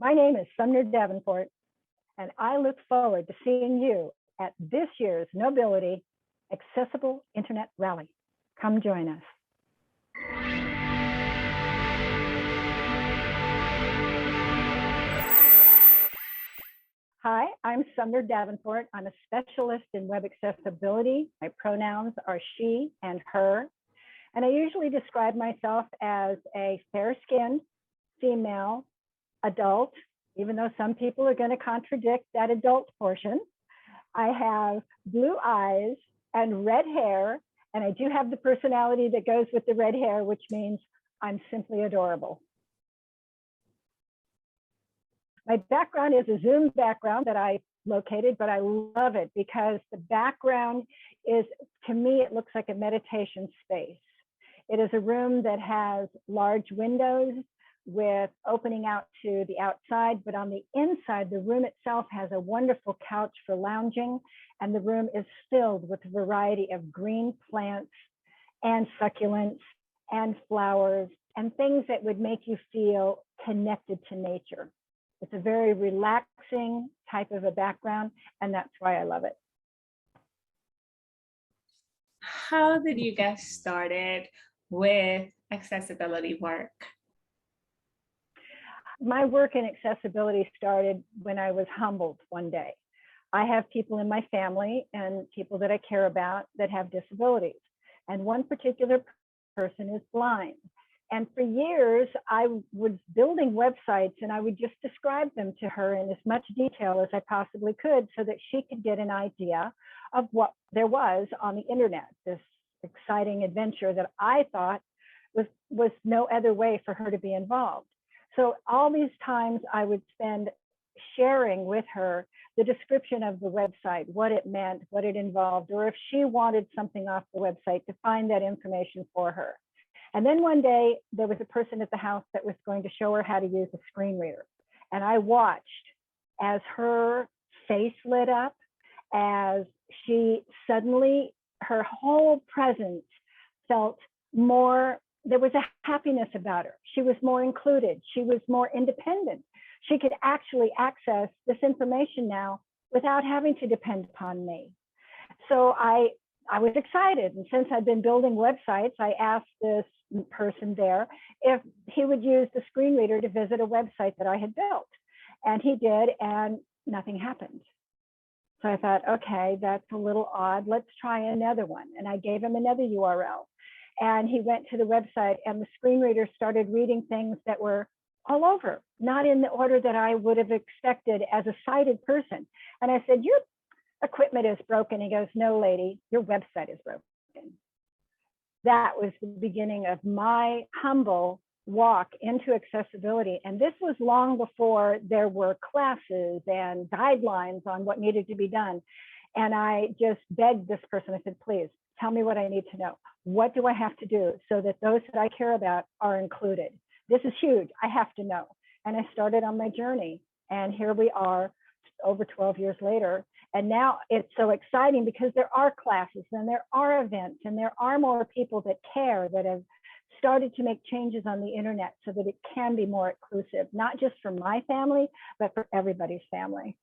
My name is Sumner Davenport, and I look forward to seeing you at this year's Knowbility Accessible Internet Rally. Come join us. Hi, I'm Sumner Davenport. I'm a specialist in web accessibility. My pronouns are she and her. And I usually describe myself as a fair-skinned female adult, even though some people are going to contradict that adult portion. I have blue eyes and red hair, and I do have the personality that goes with the red hair, which means I'm simply adorable. My background is a Zoom background that I located, but I love it because the background is, to me, it looks like a meditation space. It is a room that has large windows with opening out to the outside, but on the inside, the room itself has a wonderful couch for lounging, and the room is filled with a variety of green plants and succulents and flowers and things that would make you feel connected to nature. It's a very relaxing type of a background, and that's why I love it. How did you get started with accessibility work? My work in accessibility started when I was humbled one day. I have people in my family and people that I care about that have disabilities. And one particular person is blind. And for years, I was building websites and I would just describe them to her in as much detail as I possibly could so that she could get an idea of what there was on the internet, this exciting adventure that I thought was no other way for her to be involved. So all these times I would spend sharing with her the description of the website, what it meant, what it involved, or if she wanted something off the website to find that information for her. And then one day there was a person at the house that was going to show her how to use a screen reader. And I watched as her face lit up, as she suddenly, her whole presence felt more, there was a happiness about her. She was more included. She was more independent. She could actually access this information now without having to depend upon me. So I was excited. And since I'd been building websites, I asked this person there if he would use the screen reader to visit a website that I had built. And he did, and nothing happened. So I thought, okay, that's a little odd. Let's try another one. And I gave him another URL. And he went to the website and the screen reader started reading things that were all over, not in the order that I would have expected as a sighted person. And I said, your equipment is broken. He goes, no, lady, your website is broken. That was the beginning of my humble walk into accessibility. And this was long before there were classes and guidelines on what needed to be done. And I just begged this person, I said, please tell me what I need to know. What do I have to do so that those that I care about are included? This is huge, I have to know. And I started on my journey, and here we are over 12 years later. And now it's so exciting because there are classes and there are events and there are more people that care, that have started to make changes on the internet so that it can be more inclusive, not just for my family, but for everybody's family.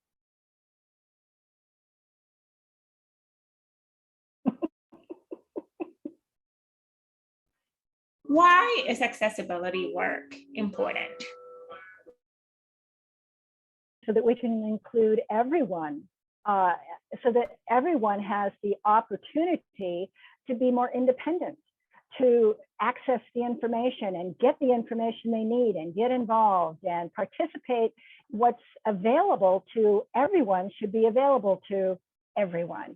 Why is accessibility work important? So that we can include everyone, so that everyone has the opportunity to be more independent, to access the information and get the information they need and get involved and participate. What's available to everyone should be available to everyone.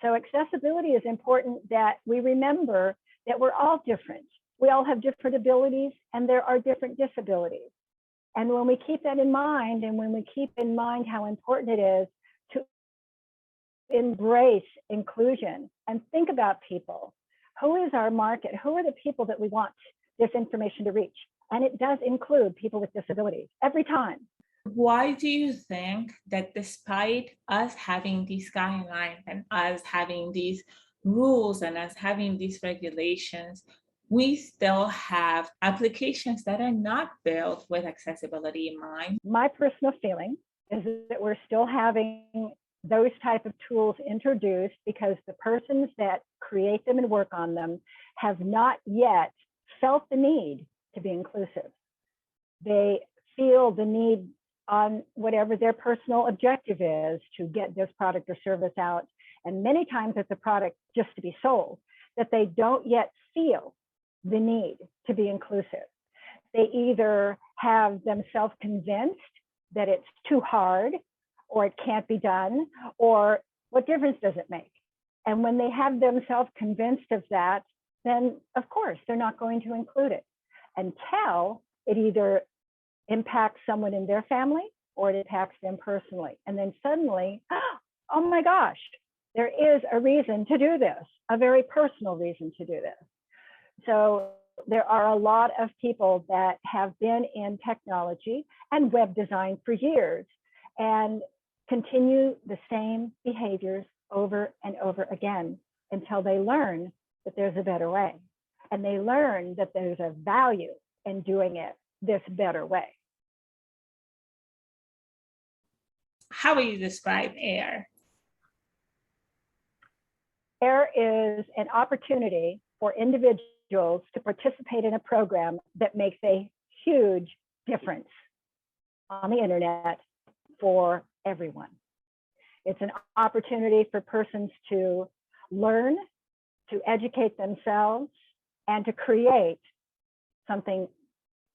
So accessibility is important, that we remember that we're all different. We all have different abilities and there are different disabilities. And when we keep that in mind, and when we keep in mind how important it is to embrace inclusion and think about people, who is our market? Who are the people that we want this information to reach? And it does include people with disabilities every time. Why do you think that despite us having these guidelines and us having these rules and us having these regulations, we still have applications that are not built with accessibility in mind. My personal feeling is that we're still having those type of tools introduced because the persons that create them and work on them have not yet felt the need to be inclusive. They feel the need on whatever their personal objective is to get this product or service out. And many times it's a product just to be sold, that they don't yet feel the need to be inclusive. They either have themselves convinced that it's too hard or it can't be done, or what difference does it make? And when they have themselves convinced of that, then of course they're not going to include it until it either impacts someone in their family or it impacts them personally. And then suddenly, oh my gosh, there is a reason to do this, a very personal reason to do this. So there are a lot of people that have been in technology and web design for years and continue the same behaviors over and over again until they learn that there's a better way. And they learn that there's a value in doing it this better way. How would you describe AIR? AIR is an opportunity for individuals to participate in a program that makes a huge difference on the internet for everyone. It's an opportunity for persons to learn, to educate themselves, and to create something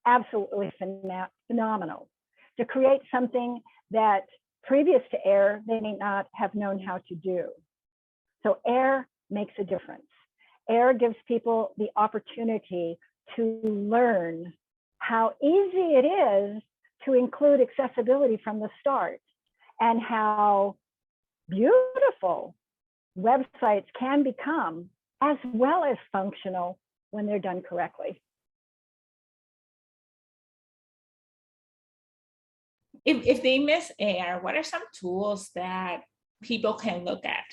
absolutely phenomenal, to create something that previous to AIR, they may not have known how to do. So AIR makes a difference. AIR gives people the opportunity to learn how easy it is to include accessibility from the start and how beautiful websites can become as well as functional when they're done correctly. If they miss AIR, what are some tools that people can look at?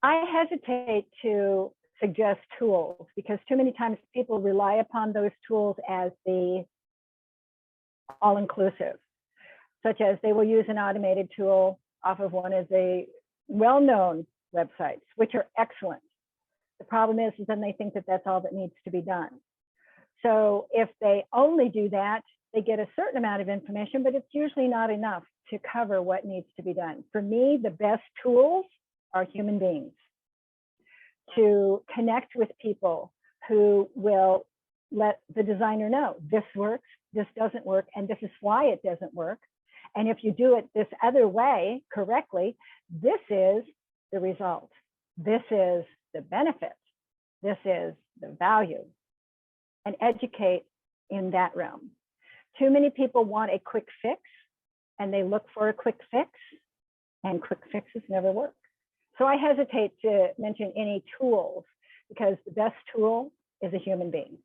I hesitate to suggest tools because too many times people rely upon those tools as the all-inclusive, such as they will use an automated tool off of one of the well-known websites, which are excellent. The problem is then they think that that's all that needs to be done. So if they only do that, they get a certain amount of information, but it's usually not enough to cover what needs to be done. For me, the best tools are human beings to connect with people who will let the designer know this works, this doesn't work, and this is why it doesn't work. And if you do it this other way correctly, this is the result. This is the benefit. This is the value. And educate in that realm. Too many people want a quick fix and they look for a quick fix, and quick fixes never work. So I hesitate to mention any tools because the best tool is a human being.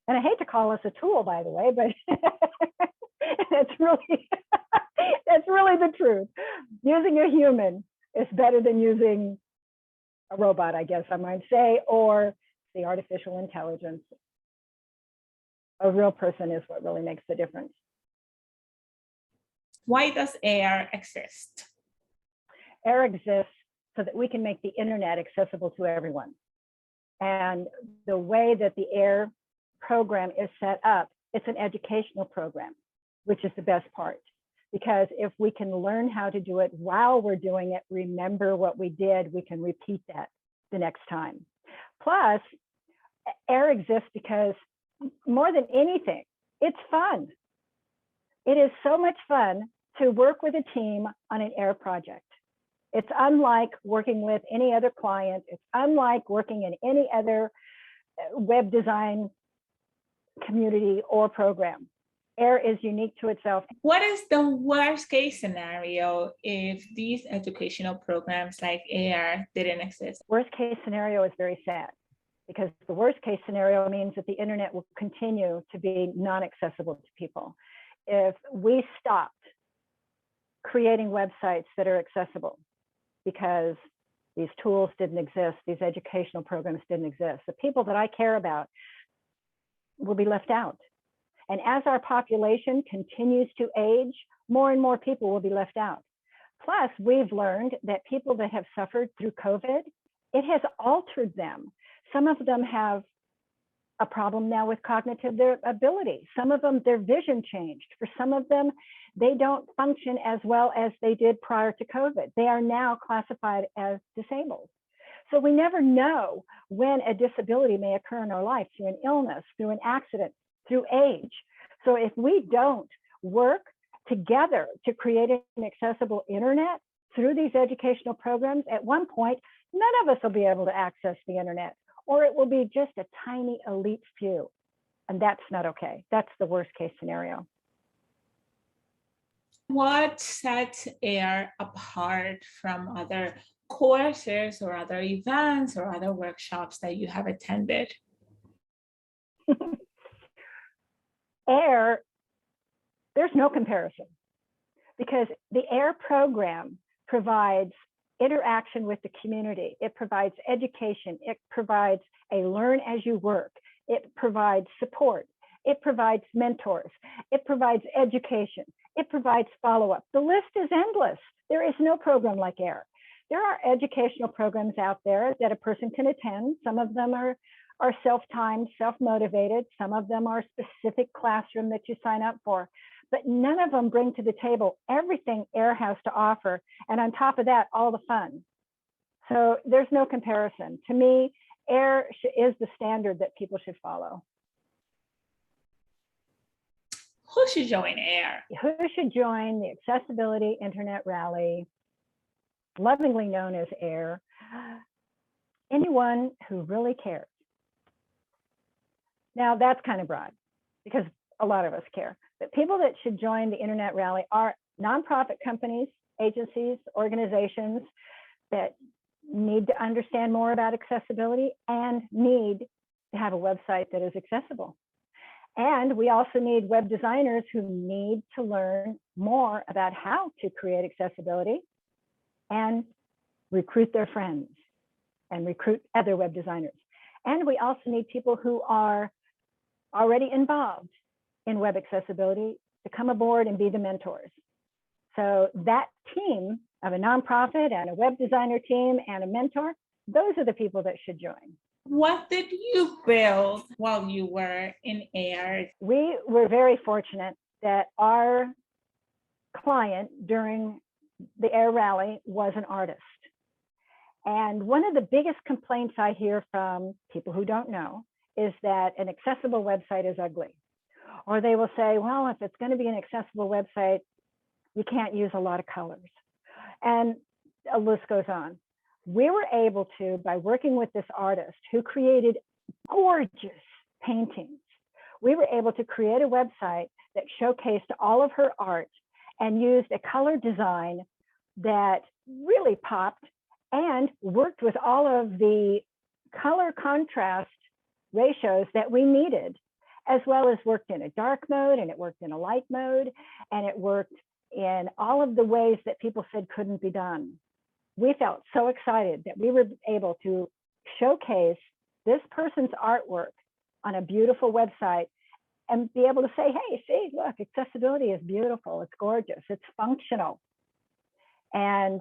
And I hate to call us a tool, by the way, but that's really the truth. Using a human is better than using a robot, I guess I might say, or the artificial intelligence. A real person is what really makes the difference. Why does AIR exist? AIR exists so that we can make the internet accessible to everyone. And the way that the AIR program is set up, it's an educational program, which is the best part. Because if we can learn how to do it while we're doing it, remember what we did, we can repeat that the next time. Plus, AIR exists because more than anything, it's fun. It is so much fun to work with a team on an AIR project. It's unlike working with any other client. It's unlike working in any other web design community or program. AIR is unique to itself. What is the worst case scenario if these educational programs like AIR didn't exist? Worst case scenario is very sad because the worst case scenario means that the internet will continue to be non-accessible to people. If we stopped creating websites that are accessible because These tools didn't exist. These educational programs didn't exist. The people that I care about will be left out. And as our population continues to age, more and more people will be left out. Plus, we've learned that people that have suffered through COVID, it has altered them. Some of them have a problem now with cognitive ability. Some of them, their vision changed. For some of them, they don't function as well as they did prior to COVID. They are now classified as disabled. So we never know when a disability may occur in our life through an illness, through an accident, through age. So if we don't work together to create an accessible internet through these educational programs, at one point, none of us will be able to access the internet, or it will be just a tiny elite few. And that's not okay. That's the worst case scenario. What sets AIR apart from other courses or other events or other workshops that you have attended? AIR, there's no comparison, because the AIR program provides interaction with the community. It provides education. It provides a learn as you work. It provides support. It provides mentors. It provides education. It provides follow-up. The list is endless. There is no program like AIR. There are educational programs out there that a person can attend. Some of them are self-timed, self-motivated. Some of them are specific classroom that you sign up for. But none of them bring to the table everything AIR has to offer. And on top of that, all the fun. So there's no comparison. To me, AIR is the standard that people should follow. Who should join AIR? Who should join the Accessibility Internet Rally, lovingly known as AIR? Anyone who really cares. Now that's kind of broad, because a lot of us care. But people that should join the Internet Rally are nonprofit companies, agencies, organizations that need to understand more about accessibility and need to have a website that is accessible. And we also need web designers who need to learn more about how to create accessibility and recruit their friends and recruit other web designers. And we also need people who are already involved in web accessibility to come aboard and be the mentors. So that team of a nonprofit and a web designer team and a mentor, those are the people that should join. What did you build while you were in AIR? We were very fortunate that our client during the AIR Rally was an artist. And one of the biggest complaints I hear from people who don't know is that an accessible website is ugly. Or they will say, well, if it's going to be an accessible website, you can't use a lot of colors. And a list goes on. We were able to, by working with this artist who created gorgeous paintings, we were able to create a website that showcased all of her art and used a color design that really popped and worked with all of the color contrast ratios that we needed, as well as worked in a dark mode, and it worked in a light mode, and it worked in all of the ways that people said couldn't be done. We felt so excited that we were able to showcase this person's artwork on a beautiful website and be able to say, hey, see, look, accessibility is beautiful, it's gorgeous, it's functional. And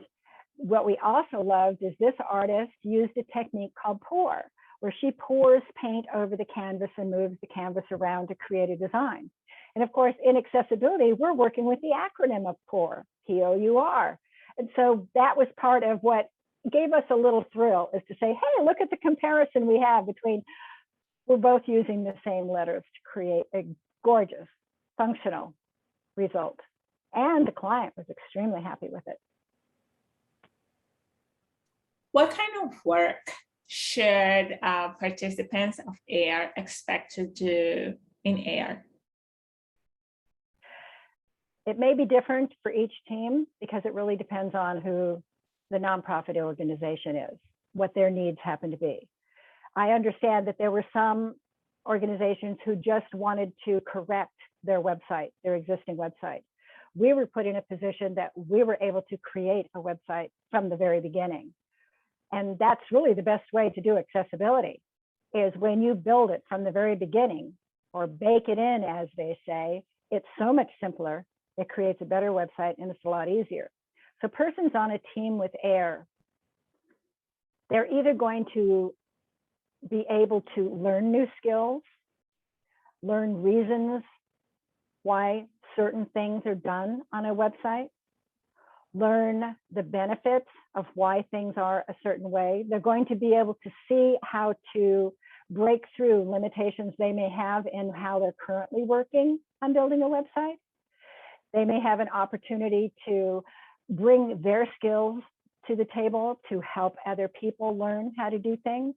what we also loved is this artist used a technique called pour, where she pours paint over the canvas and moves the canvas around to create a design. And of course, in accessibility, we're working with the acronym of POUR, P-O-U-R. And so that was part of what gave us a little thrill, is to say, hey, look at the comparison we have between, we're both using the same letters to create a gorgeous, functional result. And the client was extremely happy with it. What kind of work should participants of AIR expect to do in AIR? It may be different for each team because it really depends on who the nonprofit organization is, what their needs happen to be. I understand that there were some organizations who just wanted to correct their website, their existing website. We were put in a position that we were able to create a website from the very beginning. And that's really the best way to do accessibility, is when you build it from the very beginning, or bake it in, as they say. It's so much simpler. It creates a better website, and it's a lot easier. So persons on a team with AIR, they're either going to be able to learn new skills, learn reasons why certain things are done on a website, learn the benefits of why things are a certain way. They're going to be able to see how to break through limitations they may have in how they're currently working on building a website. They may have an opportunity to bring their skills to the table to help other people learn how to do things.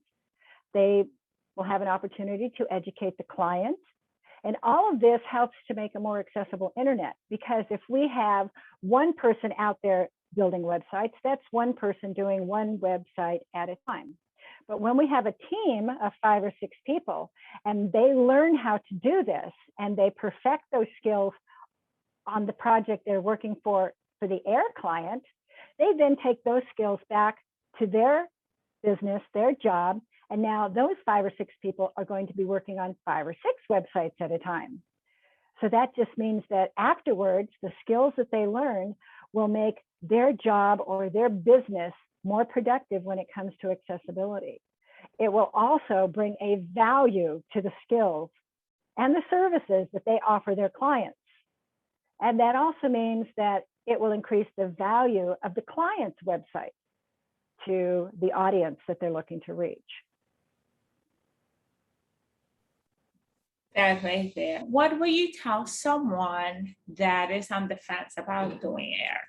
They will have an opportunity to educate the client. And all of this helps to make a more accessible internet, because if we have one person out there building websites, that's one person doing one website at a time. But when we have a team of 5 or 6 people and they learn how to do this and they perfect those skills on the project they're working for the AIR client, they then take those skills back to their business, their job, and now those 5 or 6 people are going to be working on 5 or 6 websites at a time. So that just means that afterwards, the skills that they learn will make their job or their business more productive when it comes to accessibility. It will also bring a value to the skills and the services that they offer their clients. And that also means that it will increase the value of the client's website to the audience that they're looking to reach. That right there. What will you tell someone that is on the fence about doing AIR?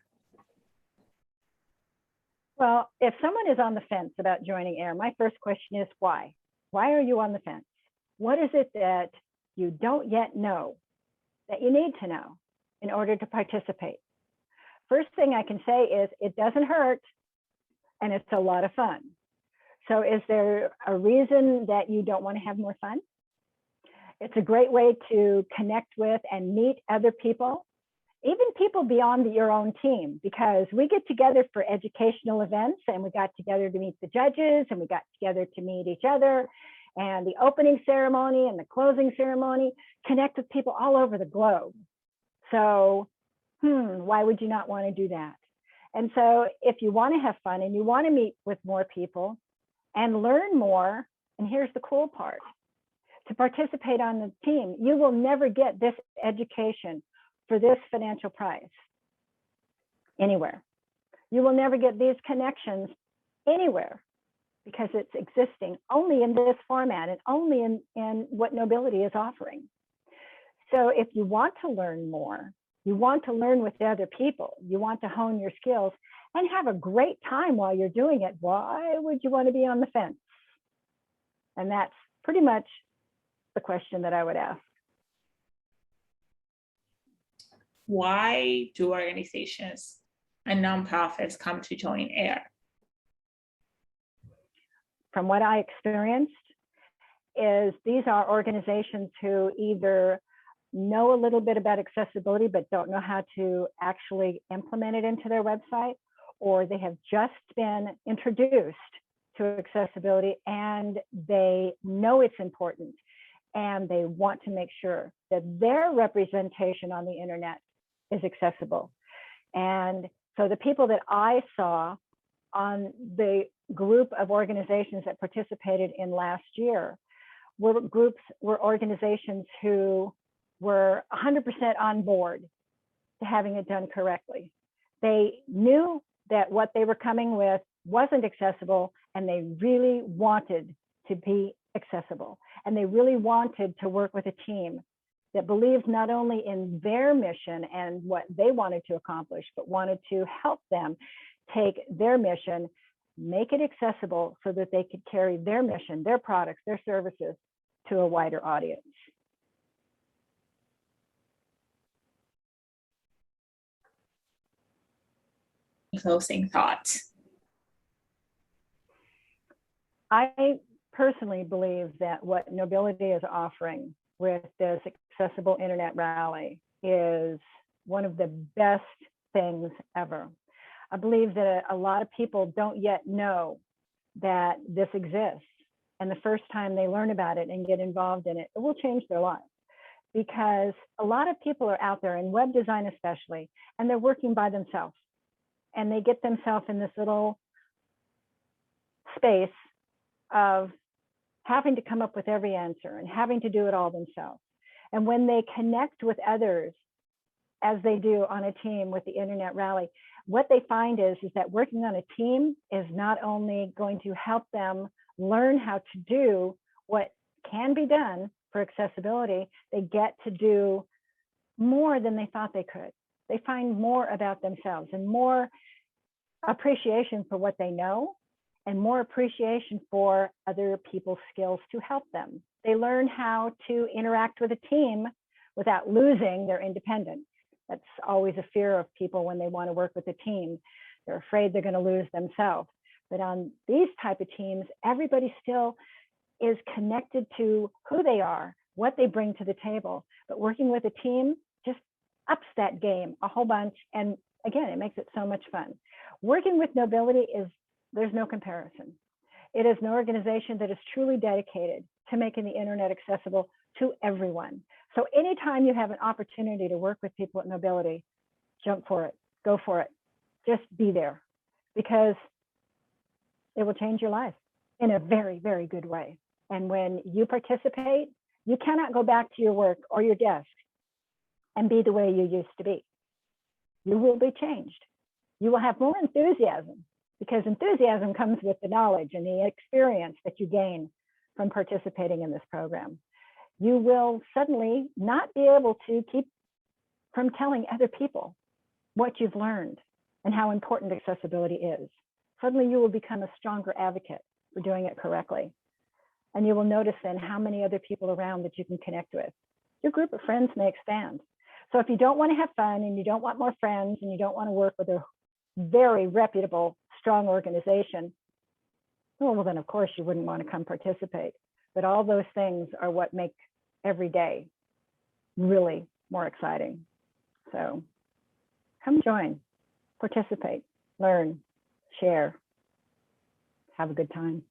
Well, if someone is on the fence about joining AIR, my first question is why? Why are you on the fence? What is it that you don't yet know that you need to know in order to participate? First thing I can say is it doesn't hurt and it's a lot of fun. So is there a reason that you don't want to have more fun? It's a great way to connect with and meet other people, even people beyond your own team, because we get together for educational events, and we got together to meet the judges, and we got together to meet each other, and the opening ceremony and the closing ceremony, connect with people all over the globe. So, why would you not want to do that? And so if you want to have fun and you want to meet with more people and learn more, and here's the cool part, to participate on the team, you will never get this education for this financial prize anywhere. You will never get these connections anywhere, because it's existing only in this format and only in what Knowbility is offering. So if you want to learn more, you want to learn with other people, you want to hone your skills and have a great time while you're doing it, why would you want to be on the fence? And that's pretty much the question that I would ask. Why do organizations and nonprofits come to join AIR? From what I experienced, is these are organizations who either know a little bit about accessibility but don't know how to actually implement it into their website, or they have just been introduced to accessibility and they know it's important and they want to make sure that their representation on the internet is accessible. And so the people that I saw on the group of organizations that participated in last year were organizations who were 100% on board to having it done correctly. They knew that what they were coming with wasn't accessible, and they really wanted to be accessible. And they really wanted to work with a team that believed not only in their mission and what they wanted to accomplish, but wanted to help them take their mission, make it accessible so that they could carry their mission, their products, their services to a wider audience. Closing thoughts. I personally believe that what Knowbility is offering with this accessible internet rally is one of the best things ever. I believe that a lot of people don't yet know that this exists. And the first time they learn about it and get involved in it, it will change their lives. Because a lot of people are out there, in web design especially, and they're working by themselves. And they get themselves in this little space of having to come up with every answer and having to do it all themselves. And when they connect with others, as they do on a team with the Internet Rally, what they find is that working on a team is not only going to help them learn how to do what can be done for accessibility, they get to do more than they thought they could. They find more about themselves and more appreciation for what they know, and more appreciation for other people's skills to help them. They learn how to interact with a team without losing their independence. That's always a fear of people when they want to work with a team. They're afraid they're going to lose themselves. But on these type of teams, everybody still is connected to who they are, what they bring to the table. But working with a team just ups that game a whole bunch. And again, it makes it so much fun. Working with Knowbility there's no comparison. It is an organization that is truly dedicated to making the internet accessible to everyone. So anytime you have an opportunity to work with people at Knowbility, jump for it, go for it. Just be there, because it will change your life in a very, very good way. And when you participate, you cannot go back to your work or your desk and be the way you used to be. You will be changed. You will have more enthusiasm, because enthusiasm comes with the knowledge and the experience that you gain from participating in this program. You will suddenly not be able to keep from telling other people what you've learned and how important accessibility is. Suddenly you will become a stronger advocate for doing it correctly. And you will notice then how many other people around that you can connect with. Your group of friends may expand. So if you don't want to have fun and you don't want more friends and you don't want to work with a very reputable, strong organization, well, then of course you wouldn't want to come participate. But all those things are what make every day really more exciting. So come join, participate, learn, share, have a good time.